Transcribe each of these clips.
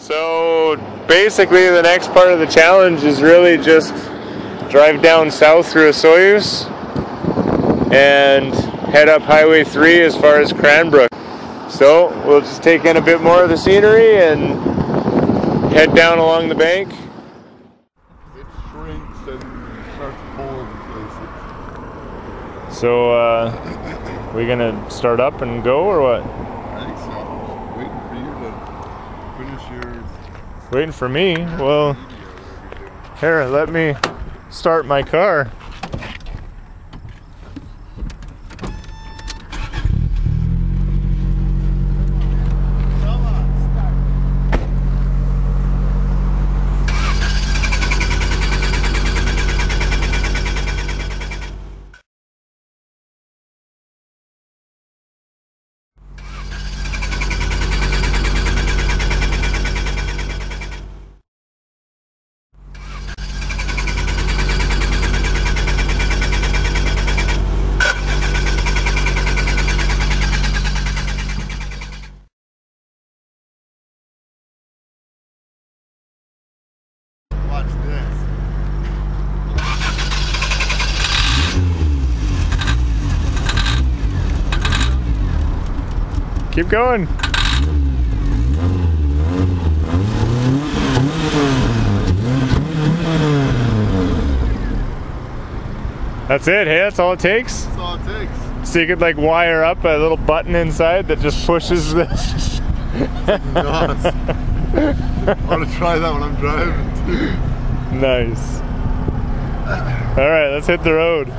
So basically the next part of the challenge is really just drive down south through a Soyuz and head up Highway 3 as far as Cranbrook. So we'll just take in a bit more of the scenery and head down along the bank. It shrinks and starts pulling places. So we gonna start up and go or what? I think so. Waiting for you to finish yours. Waiting for me? Well, here, let me start my car. Watch this. Keep going. That's it, hey? That's all it takes? That's all it takes. So you could like wire up a little button inside that just pushes the... Nice. I want to try that when I'm driving too. Nice. Alright, let's hit the road. Yeah.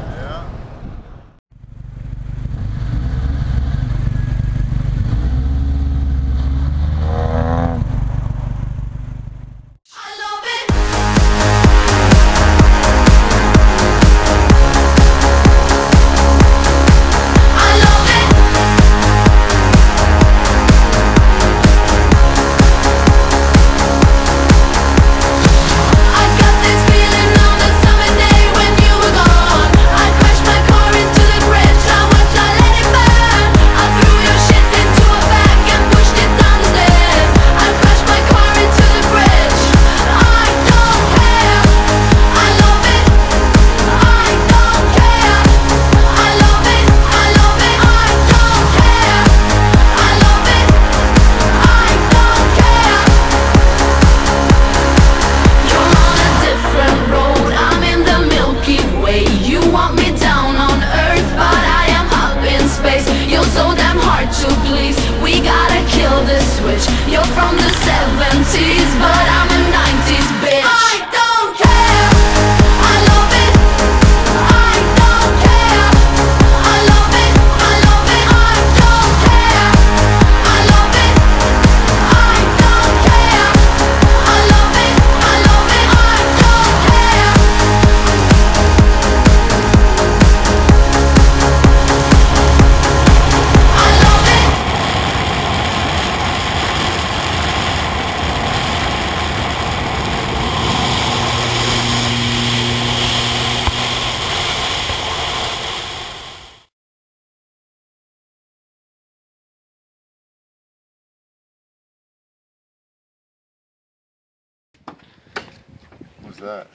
What's that?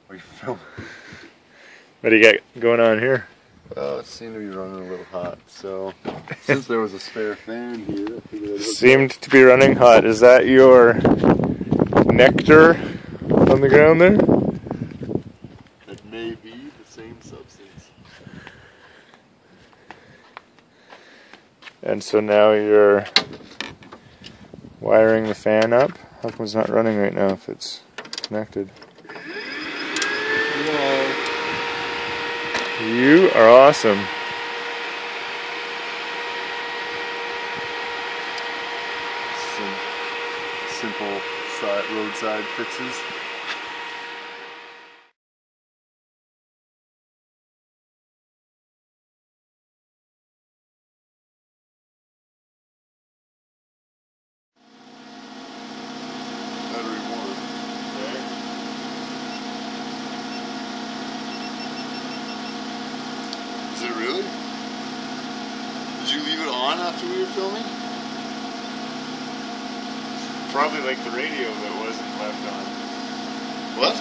What are you filming? What do you got going on here? Well, it seemed to be running a little hot, so since there was a spare fan here, I figured I'd Seemed to be running hot. Is that your nectar on the ground there? It may be the same substance. And so now you're wiring the fan up. How come it's not running right now if it's connected? Whoa. You are awesome. Some simple roadside fixes. Battery 1. Okay. Is it really? Did you leave it on after we were filming? Probably like the radio that wasn't left on. What?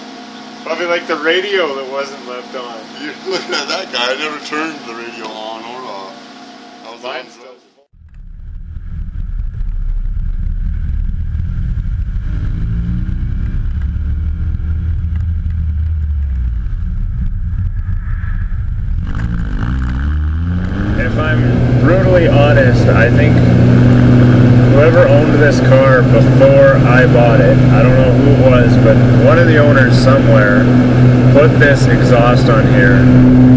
Probably like the radio that wasn't left on. You're looking at that guy. I never turned the radio on or off. I was Mine's on. still. If I'm brutally honest, I think whoever owned this car before I bought it, I don't know who it was, but one of the owners somewhere put this exhaust on here,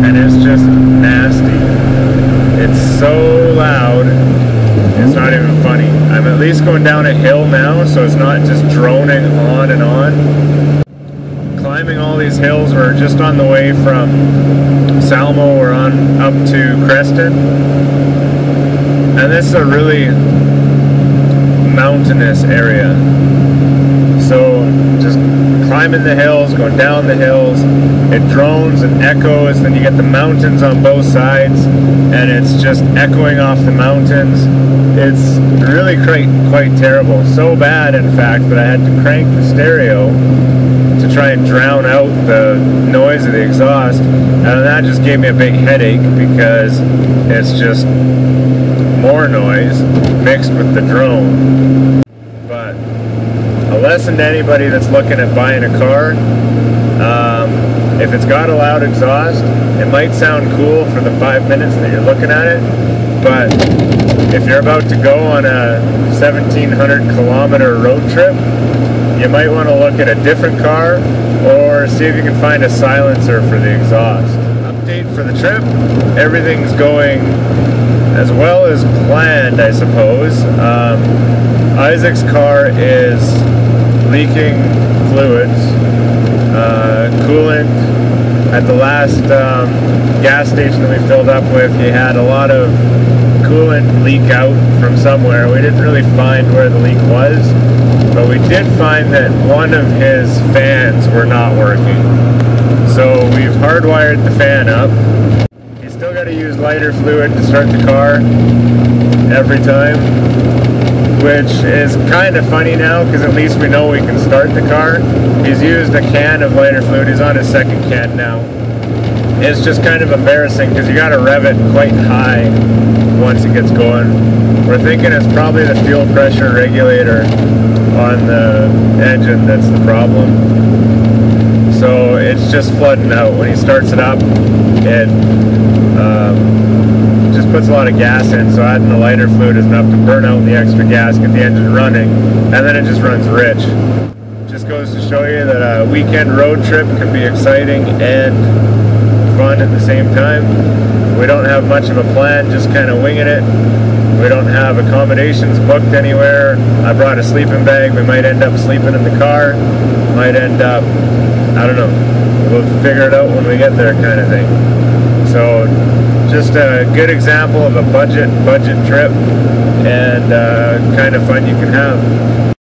and it's just nasty. It's so loud, it's not even funny. I'm at least going down a hill now, so it's not just droning on and on. Climbing all these hills, we're just on the way from Salmo, we're on up to Creston, and this is a really mountainous area, so just climbing the hills, going down the hills, it drones and echoes, then you get the mountains on both sides and it's just echoing off the mountains. It's really quite terrible, so bad in fact that I had to crank the stereo to try and drown out the noise of the exhaust, and that just gave me a big headache because it's just more noise mixed with the drone. But a lesson to anybody that's looking at buying a car, if it's got a loud exhaust, it might sound cool for the 5 minutes that you're looking at it, but if you're about to go on a 1,700 kilometer road trip, you might want to look at a different car or see if you can find a silencer for the exhaust. Update for the trip, everything's going as well as planned, I suppose. Isaac's car is leaking fluids, coolant. At the last gas station that we filled up with, he had a lot of coolant leak out from somewhere. We didn't really find where the leak was, but we did find that one of his fans were not working. So we've hardwired the fan up. He's still got to use lighter fluid to start the car every time, which is kind of funny now because at least we know we can start the car. He's used a can of lighter fluid. He's on his second can now. It's just kind of embarrassing because you got to rev it quite high once it gets going. We're thinking it's probably the fuel pressure regulator on the engine that's the problem. So it's just flooding out. When he starts it up, it just puts a lot of gas in, so adding the lighter fluid is enough to burn out the extra gas, get the engine running, and then it just runs rich. Just goes to show you that a weekend road trip can be exciting and fun at the same time. We don't have much of a plan, just kind of winging it. We don't have accommodations booked anywhere. I brought a sleeping bag. We might end up sleeping in the car. Might end up, I don't know. We'll figure it out when we get there kind of thing. So just a good example of a budget trip and kind of fun you can have.